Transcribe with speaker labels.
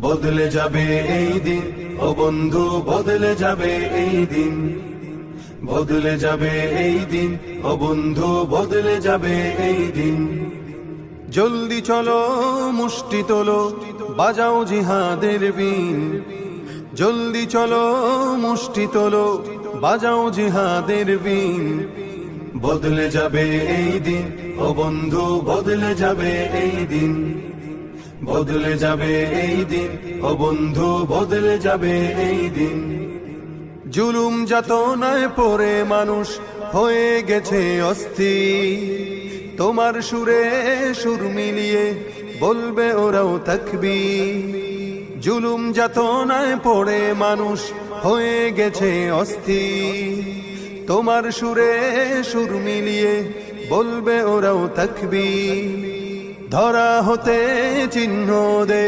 Speaker 1: বদলে যাবে এই দিন, ও বন্ধু বদলে যাবে এই দিন, বদলে যাবে এই দিন, ও বন্ধু বদলে যাবে এই দিন। জলদি চলো মুষ্টি তোলো, বাজাও জিহাদের বিন। জলদি চলো মুষ্টি তোলো, বাজাও জিহাদের বিন। বদলে যাবে এই দিন, ও বন্ধু বদলে যাবে এই দিন, বদলে যাবে এই দিন, ও বন্ধু বদলে যাবে এই দিন। জুলুম যাতনায় পড়ে মানুষ হয়ে গেছে অস্থির, তোমার সুরে সুর মিলিয়ে বলবে ওরাও তাকবীর। জুলুম যাতনায় পড়ে মানুষ হয়ে গেছে অস্থির, তোমার সুরে সুর মিলিয়ে বলবে ওরাও তাকবীর। ধরা হতে চিহ্ন দে